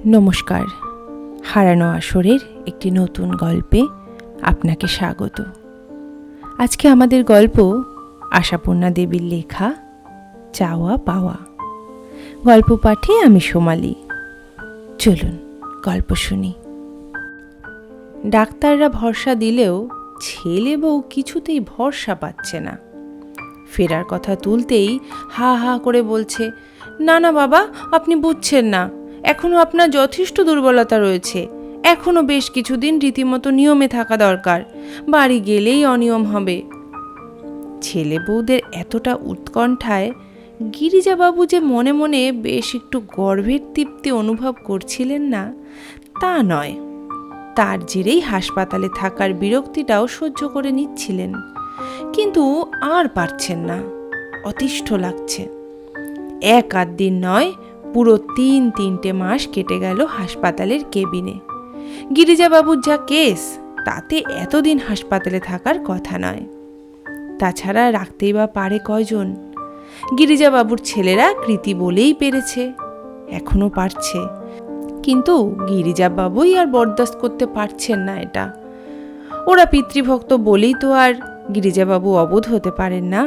নমস্কার, হারানো আসরের একটি নতুন গল্পে আপনাকে স্বাগত। আজকে আমাদের গল্প আশাপূর্ণা দেবীর লেখা চাওয়া পাওয়া। গল্প পাঠে আমি সোমালি। চলুন গল্প শুনি। ডাক্তাররা ভরসা দিলেও ছেলে বউ কিছুতেই ভরসা পাচ্ছে না। ফেরার কথা তুলতেই হা হা করে বলছে, না না বাবা, আপনি বুঝছেন না, এখনও আপনার যথেষ্ট দুর্বলতা রয়েছে, এখনও বেশ কিছুদিন রীতিমতো নিয়মে থাকা দরকার, বাড়ি গেলেই অনিয়ম হবে। ছেলে বউদের এতটা উৎকণ্ঠায় গিরিজাবাবু যে মনে মনে বেশ একটু গর্বের তৃপ্তি অনুভব করছিলেন না তা নয়, তার জেরেই হাসপাতালে থাকার বিরক্তিটাও সহ্য করে নিচ্ছিলেন, কিন্তু আর পারছেন না, অতিষ্ঠ লাগছে। এক আধ দিন নয়, পুরো তিনটে মাস কেটে গেল হাসপাতালের কেবিনে। গিরিজাবাবুর যা কেস, তাতে এতদিন হাসপাতালে থাকার কথা নয়। তাছাড়া রাখতেই বা পারে কয়জন? গিরিজাবাবুর ছেলেরা কৃতি বলেই পেরেছে, এখনো পারছে, কিন্তু গিরিজাবাবুই আর বরদাস্ত করতে পারছেন না এটা। ওরা পিতৃভক্ত বলেই তো আর গিরিজাবাবু অবোধ হতে পারেন না।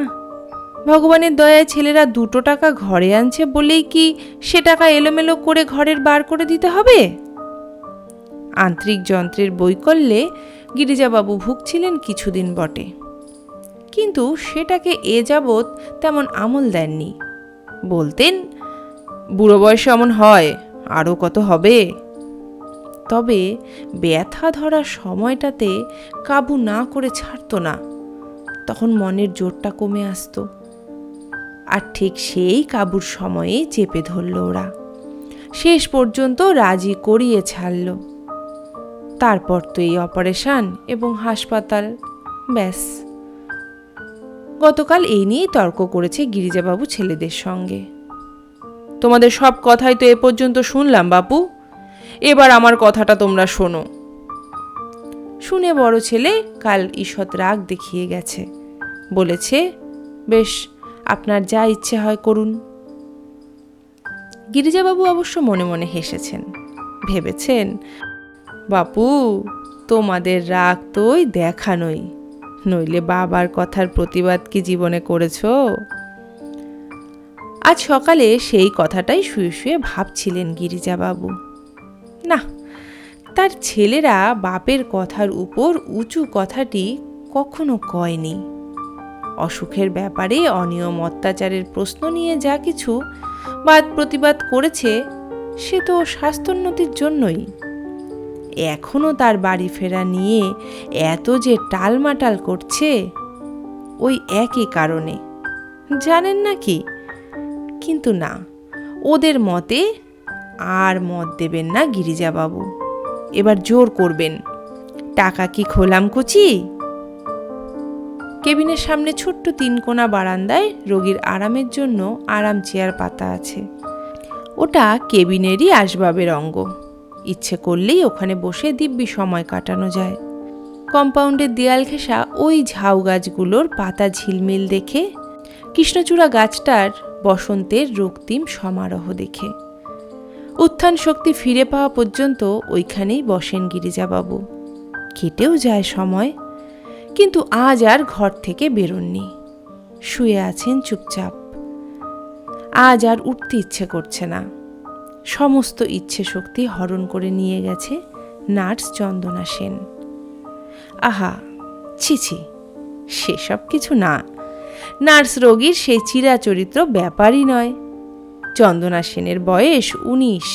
ভগবানের দয়ায় ছেলেরা 2 টাকা ঘরে আনছে বলেই কি সে টাকা এলোমেলো করে ঘরের বার করে দিতে হবে? আন্তরিক যন্ত্রের বৈকল্যে গিরিজাবাবু ভুগছিলেন কিছুদিন বটে, কিন্তু সেটাকে এ যাবৎ তেমন আমল দেননি। বলতেন, বুড়ো বয়সে এমন হয়, আরও কত হবে। তবে ব্যথা ধরার সময়টাতে কাবু না করে ছাড়ত না, তখন মনের জোরটা কমে আসতো। আর ঠিক সেই কাবুর সময়ে চেপে ধরল ওরা, শেষ পর্যন্ত রাজি করিয়ে ছাড়ল। তারপর তো এই অপারেশন এবং হাসপাতাল, ব্যাস। গতকাল এই নিয়েই তর্ক করেছে গিরিজাবাবু ছেলেদের সঙ্গে। তোমাদের সব কথাই তো এ পর্যন্ত শুনলাম বাপু, এবার আমার কথাটা তোমরা শোনো। শুনে বড় ছেলে কাল ঈষৎ রাগ দেখিয়ে গেছে, বলেছে, বেশ, আপনার যা ইচ্ছে হয় করুন। গিরিজাবাবু অবশ্য মনে মনে হেসেছেন, ভেবেছেন, বাপু তোমাদের রাগ তোই দেখানোই, নইলে বাবার কথার প্রতিবাদ কি জীবনে করেছ? আজ সকালে সেই কথাটাই শুয়ে শুয়ে ভাবছিলেন গিরিজাবাবু। না, তার ছেলেরা বাপের কথার উপর উঁচু কথাটি কখনো কয়নি। অসুখের ব্যাপারে অনিয়ম অত্যাচারের প্রশ্ন নিয়ে যা কিছু বাদ প্রতিবাদ করেছে, সে তো স্বাস্থ্যোন্নতির জন্যই। এখনও তার বাড়ি ফেরা নিয়ে এত যে টালমাটাল করছে, ওই একই কারণে, জানেন না কি? কিন্তু না, ওদের মতে আর মত দেবেন না গিরিজাবাবু, এবার জোর করবেন। টাকা কি খোলাম কুচি? কেবিনের সামনে ছোট্ট 3 কোণা বারান্দায় রোগীর আরামের জন্য আরাম চেয়ার পাতা আছে। ওটা কেবিনেরই আসবাবের অঙ্গ, ইচ্ছে করলেই ওখানে বসে দিব্যি সময় কাটানো যায়। কম্পাউন্ডের দেয়াল ঘেঁষা ওই ঝাউ গাছগুলোর পাতা ঝিলমিল দেখে, কৃষ্ণচূড়া গাছটার বসন্তের রক্তিম সমারোহ দেখে, উত্থান শক্তি ফিরে পাওয়া পর্যন্ত ওইখানেই বসেন গিরিজাবাবু। কেটেও যায় সময়, কিন্তু আজ আর ঘর থেকে বেরোননি, শুয়ে আছেন চুপচাপ। আজ আর উঠতে ইচ্ছে করছে না, সমস্ত ইচ্ছে শক্তি হরণ করে নিয়ে গেছে নার্স চন্দনা সেন। আহা, ছি, সেসব কিছু না, নার্স রোগীর সেই চিরাচরিত্র ব্যাপারই নয়। চন্দনা সেনের বয়স 19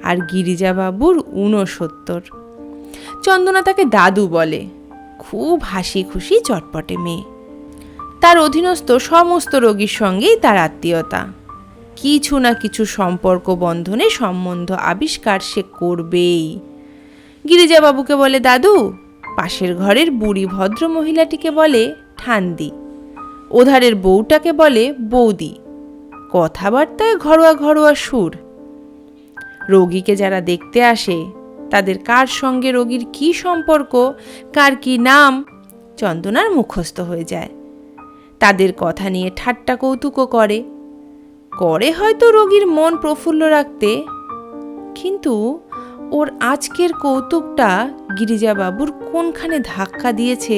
আর গিরিজাবাবুর 69। চন্দনা তাকে দাদু বলে, খুব হাসি খুশি চটপটে মেয়ে। তার অধীনস্থ সমস্ত রোগীর সঙ্গেই তার আত্মীয়তা, কিছু না কিছু সম্পর্ক বন্ধনে সম্বন্ধ আবিষ্কার সে করবেই। গিরিজাবাবুকে বলে দাদু, পাশের ঘরের বুড়ি ভদ্র মহিলাটিকে বলে ঠান্দি, ওধারের বউটাকে বলে বৌদি, কথাবার্তায় ঘরোয়া ঘরোয়া সুর। রোগীকে যারা দেখতে আসে, তাদের কার সঙ্গে রোগীর কি সম্পর্ক, কার কি নাম, চন্দনার মুখস্থ হয়ে যায়। তাদের কথা নিয়ে ঠাট্টা কৌতুকও করে হয়তো রোগীর মন প্রফুল্ল রাখতে, কিন্তু ওর আজকের কৌতুকটা গিরিজাবাবুর কোনখানে ধাক্কা দিয়েছে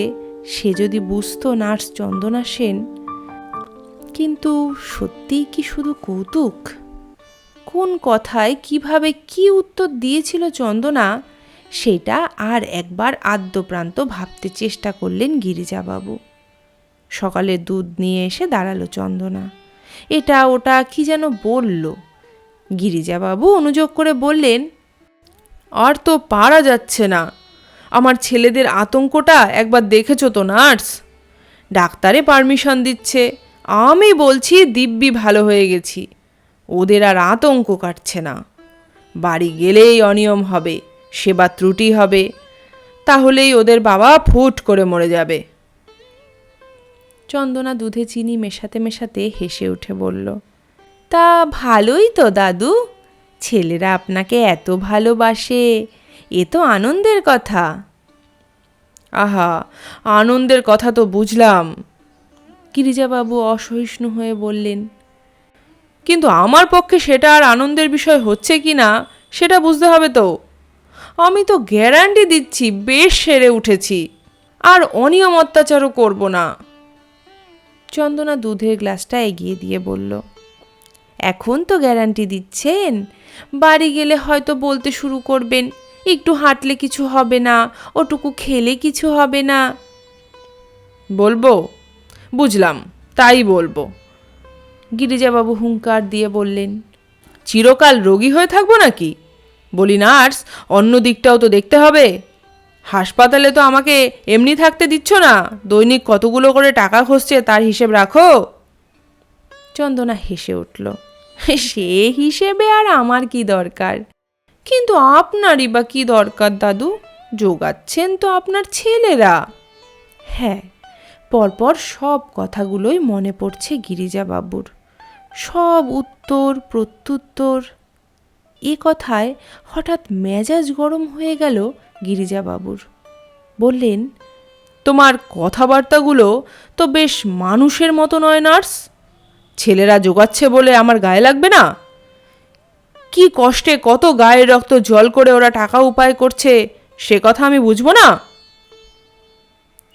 সে যদি বুঝতো নার্স চন্দনা সেন। কিন্তু সত্যিই কি শুধু কৌতুক? কোন কথায় কিভাবে কি উত্তর দিয়েছিল চন্দনা সেটা আর একবার আদ্যপ্রান্ত ভাবতে চেষ্টা করলেন গিরিজাবাবু। সকালে দুধ নিয়ে এসে দাঁড়ালো চন্দনা। এটা ওটা কি যেন বলল। গিরিজাবাবু অনুযোগ করে বললেন, আর তো পারা যাচ্ছে না। আমার ছেলেদের আতঙ্কটা একবার দেখেছো তো নার্স? ডাক্তারে পারমিশন দিচ্ছে, আমি বলছি দিব্যি ভালো হয়ে গেছি। ওদের আর আতঙ্ক কাটছে না। বাড়ি গেলেই অনিয়ম হবে, সেবা ত্রুটি হবে, তাহলেই ওদের বাবা ফুট করে মরে যাবে। চন্দনা দুধে চিনি মেশাতে মেশাতে হেসে উঠে বলল, তা ভালোই তো দাদু, ছেলেরা আপনাকে এত ভালোবাসে, এ তো আনন্দের কথা। আহা, আনন্দের কথা তো বুঝলাম, গিরিজাবাবু অসহিষ্ণু হয়ে বললেন, কিন্তু আমার পক্ষে সেটা আর আনন্দের বিষয় হচ্ছে কি না সেটা বুঝতে হবে তো। আমি তো গ্যারান্টি দিচ্ছি বেশ সেরে উঠেছি, আর অনিয়ম অত্যাচারও করব না। চন্দনা দুধের গ্লাসটা এগিয়ে দিয়ে বলল, এখন তো গ্যারান্টি দিচ্ছেন, বাড়ি গেলে হয়তো বলতে শুরু করবেন, একটু হাঁটলে কিছু হবে না, ওটুকু খেলে কিছু হবে না। বলবো? বুঝলাম, তাই বলবো, গিরিজাবাবু হুঙ্কার দিয়ে বললেন। চিরকাল রোগী হয়ে থাকবো নাকি? বলি নার্স, অন্য দিকটাও তো দেখতে হবে। হাসপাতালে তো আমাকে এমনি থাকতে দিচ্ছ না, দৈনিক কতগুলো করে টাকা খসছে তার হিসেব রাখো। চন্দনা হেসে উঠল, সে হিসেবে আর আমার কি দরকার? কিন্তু আপনারই বা কি দরকার দাদু, জোগাচ্ছেন তো আপনার ছেলেরা। হ্যাঁ, পরপর সব কথাগুলোই মনে পড়ছে গিরিজাবাবুর, সব উত্তর প্রত্যুত্তর। এ কথায় হঠাৎ মেজাজ গরম হয়ে গেল গিরিজাবাবুর। বললেন, তোমার কথাবার্তাগুলো তো বেশ মানুষের মতো নয় নার্স। ছেলেরা জোগাচ্ছে বলে আমার গায়ে লাগবে না? কি কষ্টে কত গায়ের রক্ত জল করে ওরা টাকা উপায় করছে সে কথা আমি বুঝবো না?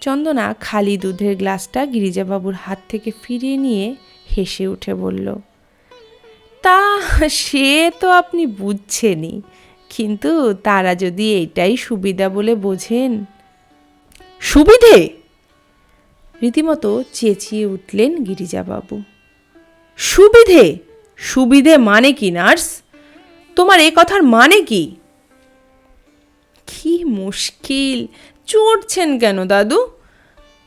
চন্দনা খালি দুধের গ্লাসটা গিরিজাবাবুর হাত থেকে ফিরিয়ে নিয়ে হেসে উঠে বলল, তা সে তো আপনি বুঝছেনই, কিন্তু তারা যদি এটাই সুবিধা বলে বোঝেন। সুবিধে? রীতিমতো চেঁচিয়ে উঠলেন গিরিজাবাবু। সুবিধে? সুবিধে মানে কি নার্স? তোমার এ কথার মানে কি? কি মুশকিল, চড়ছেন কেন দাদু?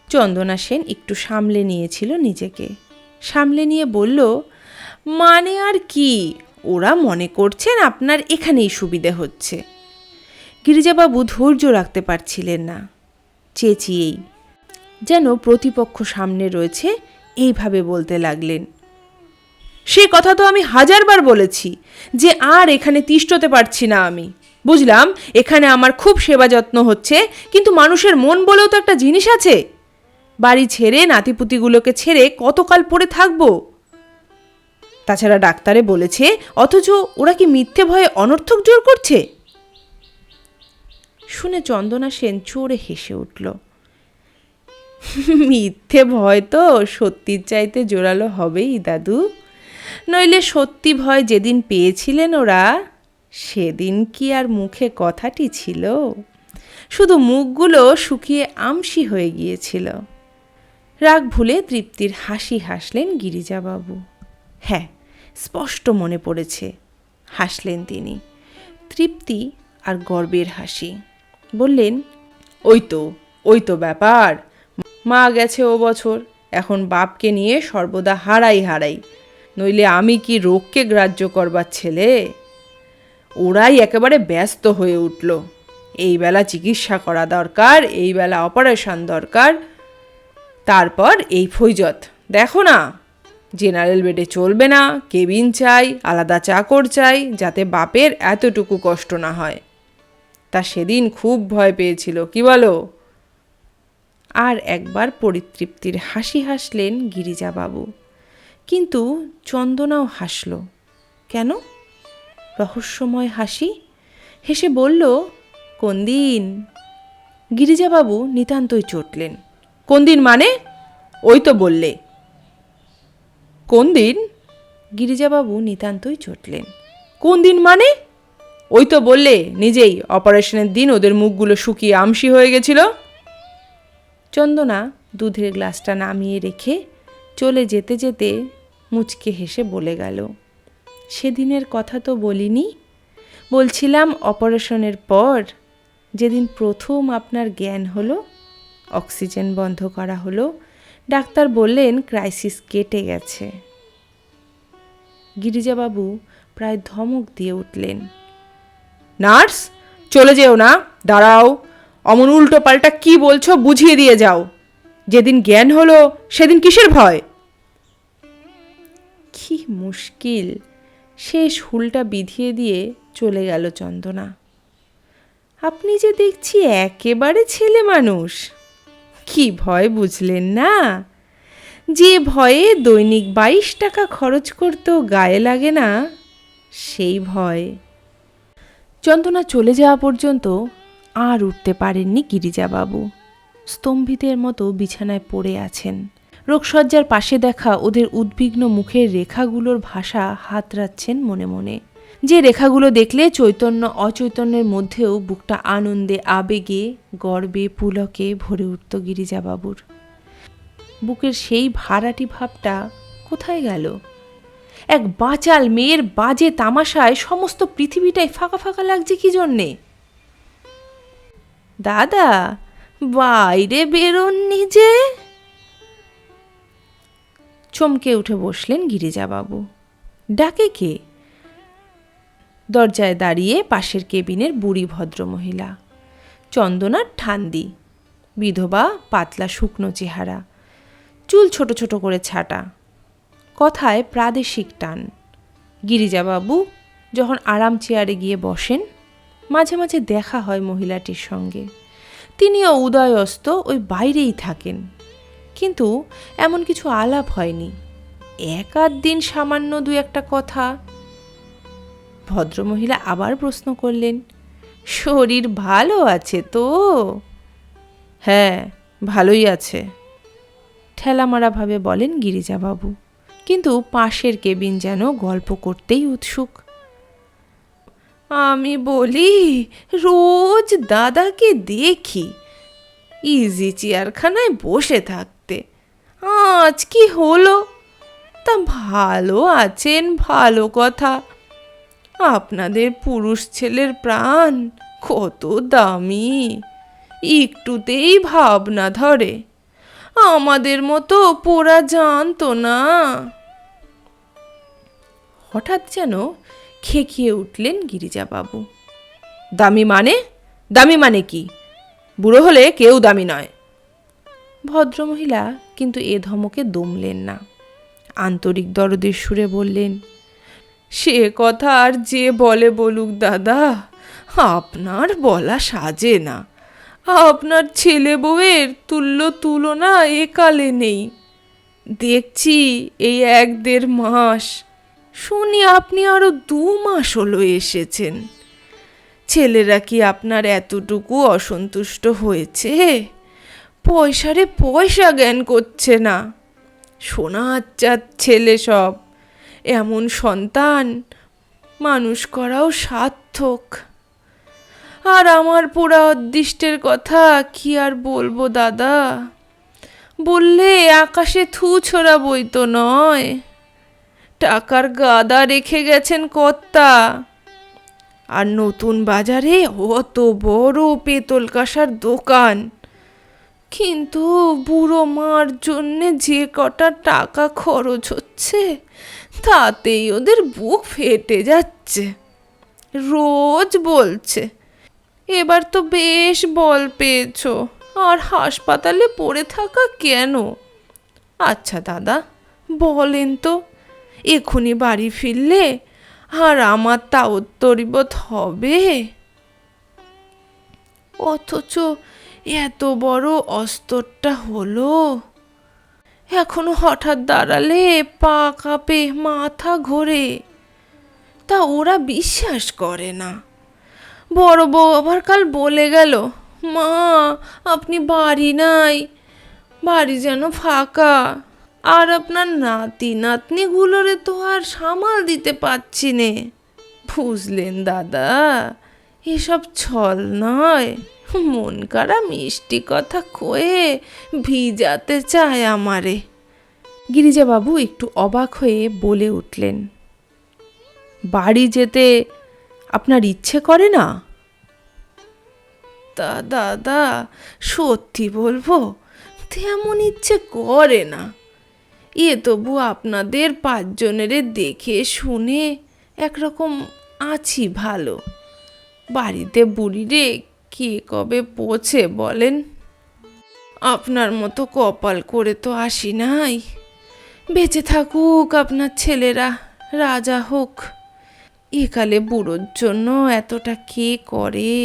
চন্দনা সেন একটু সামলে নিয়েছিল নিজেকে, সামলে নিয়ে বলল, মানে আর কি, ওরা মনে করছেন আপনার এখানেই সুবিধে হচ্ছে। গিরিজাবাবু ধৈর্য রাখতে পারছিলেন না, চেঁচিয়েই, যেন প্রতিপক্ষ সামনে রয়েছে এইভাবে বলতে লাগলেন, সে কথা তো আমি 1000 বার বলেছি যে আর এখানে তিষ্ঠতে পারছি না আমি। বুঝলাম এখানে আমার খুব সেবা যত্ন হচ্ছে, কিন্তু মানুষের মন বলেও তো একটা জিনিস আছে। বাড়ি ছেড়ে নাতিপুতিগুলোকে ছেড়ে কতকাল পড়ে থাকবো? তাছাড়া ডাক্তারে বলেছে, অথচ ওরা কি মিথ্যে ভয়ে অনর্থক জোর করছে? শুনে চন্দনা সেন চড়ে হেসে উঠল। মিথ্যে ভয় তো সত্যির চাইতে জোরালো হবেই দাদু, নইলে সত্যি ভয় যেদিন পেয়েছিলেন ওরা, সেদিন কি আর মুখে কথাটি ছিল? শুধু মুখগুলো শুকিয়ে আমসি হয়ে গিয়েছিল। রাগ ভুলে তৃপ্তির হাসি হাসলেন গিরিজাবাবু। হ্যাঁ, স্পষ্ট মনে পড়েছে, হাসলেন তিনি, তৃপ্তি আর গর্বের হাসি। বললেন, ওই তো ব্যাপার, মা গেছে ও বছর, এখন বাপকে নিয়ে সর্বদা হারাই, নইলে আমি কি রোগকে গ্রাহ্য করবার ছেলে? ওরাই একেবারে ব্যস্ত হয়ে উঠল, এই বেলা চিকিৎসা করা দরকার, এই বেলা অপারেশন দরকার, তারপর এই ফৈজত দেখো না, জেনারেল বেডে চলবে না, কেবিন চাই, আলাদা চাকর চাই, যাতে বাপের এতটুকু কষ্ট না হয়। তা সেদিন খুব ভয় পেয়েছিল, কি বলো? আর একবার পরিতৃপ্তির হাসি হাসলেন গিরিজাবাবু। কিন্তু চন্দনাও হাসল। কেন? রহস্যময় হাসি। হেসে বলল, কোন দিন? গিরিজাবাবু নিতান্তই চটলেন। কোন দিন মানে? ওই তো বললে। কোন দিন? গিরিজাবাবু নিতান্তই চটলেন। কোন দিন মানে? ওই তো বললে নিজেই, অপারেশনের দিন ওদের মুখগুলো শুকিয়ে আমসি হয়ে গেছিল। চন্দনা দুধের গ্লাসটা নামিয়ে রেখে চলে যেতে যেতে মুচকে হেসে বলে গেল, সেদিনের কথা তো বলিনি। বলছিলাম অপারেশনের পর যেদিন প্রথম আপনার জ্ঞান হলো, অক্সিজেন বন্ধ করা হলো, ডাক্তার বললেন ক্রাইসিস কেটে গেছে। গিরিজাবাবু প্রায় ধমক দিয়ে উঠলেন। নার্স, চলে যেও না, দাঁড়াও। অমন উল্টো পাল্টা কি বলছো বুঝিয়ে দিয়ে যাও। যেদিন জ্ঞান হলো সেদিন কিসের ভয়? কি মুশকিল! শেষ হুলটা বিধিয়ে দিয়ে চলে গেল চন্দনা। আপনি যে দেখছি একেবারে ছেলে মানুষ। কি ভয় বুঝলেন না? যে ভয়ে দৈনিক 22 টাকা খরচ করতেও গায়ে লাগে না, সেই ভয়। চন্দনা চলে যাওয়া পর্যন্ত আর উঠতে পারেননি গিরিজাবাবু। স্তম্ভিতের মতো বিছানায় পড়ে আছেন। রোগশয্যার পাশে দেখা ওদের উদ্বিগ্ন মুখের রেখাগুলোর ভাষা হাতড়াচ্ছেন মনে মনে। যে রেখাগুলো দেখলে চৈতন্য অচৈতন্যের মধ্যেও বুকটা আনন্দে, আবেগে, গর্বে, পুলকে ভরে উঠত গিরিজাবাবুর। বুকের সেই ভাড়াটি ভাবটা কোথায় গেল? এক বাচাল মেয়ের বাজে তামাশায় সমস্ত পৃথিবীটাই ফাঁকা ফাঁকা লাগছে কি জন্যে? দাদা, বাইরে বেরোননি যে? চমকে উঠে বসলেন গিরিজাবাবু। ডাকে কে? দরজায় দাঁড়িয়ে পাশের কেবিনের বুড়ি ভদ্রমহিলা। চন্দনার ঠান্দি, বিধবা, পাতলা শুকনো চেহারা, চুল ছোট ছোট করে ছাটা, কথায় প্রাদেশিক টান। গিরিজাবাবু যখন আরাম চেয়ারে গিয়ে বসেন, মাঝে মাঝে দেখা হয় মহিলাটির সঙ্গে। তিনিও উদয়স্ত ওই বাইরেই থাকেন, কিন্তু এমন কিছু আলাপ হয়নি। এক আধ দিন সামান্য দু একটা কথা। ভদ্রমহিলা আবার প্রশ্ন করলেন, শরীর ভালো আছে তো? হ্যাঁ, ভালোই আছে, ঠেলামারাভাবে বলেন গিরিজাবাবু। কিন্তু পাশের কেবিন যেন গল্প করতেই উৎসুক। আমি বলি, রোজ দাদাকে দেখি ইজি চেয়ারখানায় বসে থাকতে, আজ কি হলো? তা ভালো আছেন, ভালো কথা। আপনাদের পুরুষ ছেলের প্রাণ কত দামি, একটুতেই ভাবনা ধরে। আমাদের মতো পোড়া জানতো না। হঠাৎ যেন খেকিয়ে উঠলেন গিরিজাবাবু। দামি মানে? দামি মানে কি? বুড়ো হলে কেউ দামি নয়। ভদ্রমহিলা কিন্তু এ ধমকে দমলেন না। আন্তরিক দরদের সুরে বললেন, সে কথা আর যে বলে বলুক দাদা, আপনার বলা সাজে না। আপনার ছেলে বউয়ের তুলনা একালে নেই। দেখছি এই 1-1.5 মাস, শুনি আপনি আরো 2 মাস হলো এসেছেন। ছেলেরা কি আপনার এতটুকু অসন্তুষ্ট হয়েছে? পয়সারে পয়সা জ্ঞান করছে না। সোনা আচ্চার ছেলে সব। এমন সন্তান মানুষ করাও সার্থক। আর আমার পোড়া অদৃষ্টের কথা কি আর বলবো দাদা? বললে আকাশে থু ছড়াবই তো নয়। টাকার গাদা রেখে গেছেন কর্তা। আর নতুন বাজারে অত বড় পেতল কাঁসার দোকান। কিন্তু বুড়ো মার জন্যে যে কটা টাকা খরচ হচ্ছে, তাতেই ওদের বুক ফেটে যাচ্ছে। রোজ বলছে, এবার তো বেশ বল পেয়েছ, আর হাসপাতালে পড়ে থাকা কেন? আচ্ছা দাদা, বলেন তো, এখুনি বাড়ি ফিরলে আর আমার তা উত্তরিবোধ হবে? অথচ এত বড় অস্তরটা হলো, এখনো হঠাৎ দাঁড়ালে পা কাঁপে, মাথা ঘোরে। কথা ওরা বিশ্বাস করে না। বড় বউ আবার কাল বলে গেল, মা আপনি বাড়ি নাই, বাড়ি যেন ফাঁকা, আর আপনার নাতি নাতনিগুলোরে তো আর সামাল দিতে পারছি নে। বুঝলেন দাদা, এসব ছল নয়, মন কাড়া মিষ্টি কথা কয়ে ভিজাতে চায় আমারে। গিরিজাবাবু একটু অবাক হয়ে বলে উঠলেন, বাড়ি যেতে আপনার ইচ্ছে করে না? তা দাদা সত্যি বলবো, তেমন ইচ্ছে করে না। তবু আপনাদের 5 জনেরে দেখে শুনে একরকম আছি ভালো। বাড়িতে বুড়িরে কে কবে পৌঁছে বলেন? আপনার মতো কপাল করে তো আসি নাই। বেঁচে থাকুক আপনার ছেলেরা, রাজা হোক। একালে বুড়োর জন্য এতটা কে করে?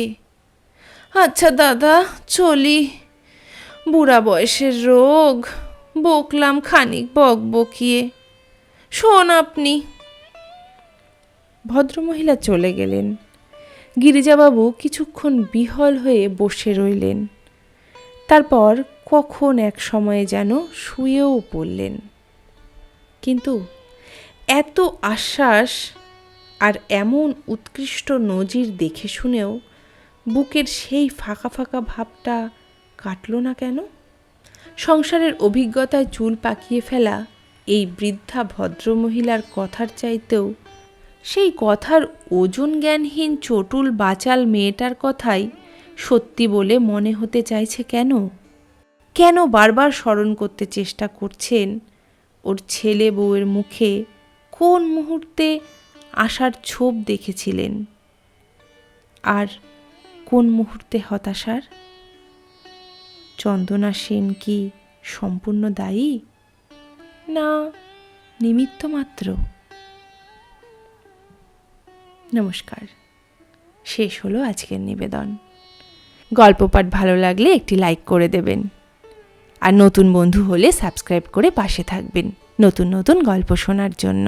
আচ্ছা দাদা চলি, বুড়া বয়সের রোগ, বকলাম খানিক বকবকিয়ে। শোন আপনি। ভদ্রমহিলা চলে গেলেন। গিরিজাবাবু কিছুক্ষণ বিহ্বল হয়ে বসে রইলেন। তারপর কখন এক সময়ে যেন শুয়েও পড়লেন। কিন্তু এত আশ্বাস আর এমন উৎকৃষ্ট নজির দেখে শুনেও বুকের সেই ফাঁকা ফাঁকা ভাবটা কাটল না কেন? সংসারের অভিজ্ঞতায় চুল পাকিয়ে ফেলা এই বৃদ্ধা ভদ্রমহিলার কথার চাইতেও সেই কথার ওজন জ্ঞানহীন চটুল বাচাল মেয়েটার কথাই সত্যি বলে মনে হতে চাইছে কেন? কেন বারবার স্মরণ করতে চেষ্টা করছেন ওর ছেলে বউয়ের মুখে কোন মুহূর্তে আশার ছোপ দেখেছিলেন, আর কোন মুহূর্তে হতাশার? চন্দনা সেন কি সম্পূর্ণ দায়ী, না নিমিত্ত মাত্র? নমস্কার, শেষ হলো আজকের নিবেদন। গল্প পাঠ ভালো লাগলে একটি লাইক করে দেবেন, আর নতুন বন্ধু হলে সাবস্ক্রাইব করে পাশে থাকবেন নতুন নতুন গল্প শোনার জন্য।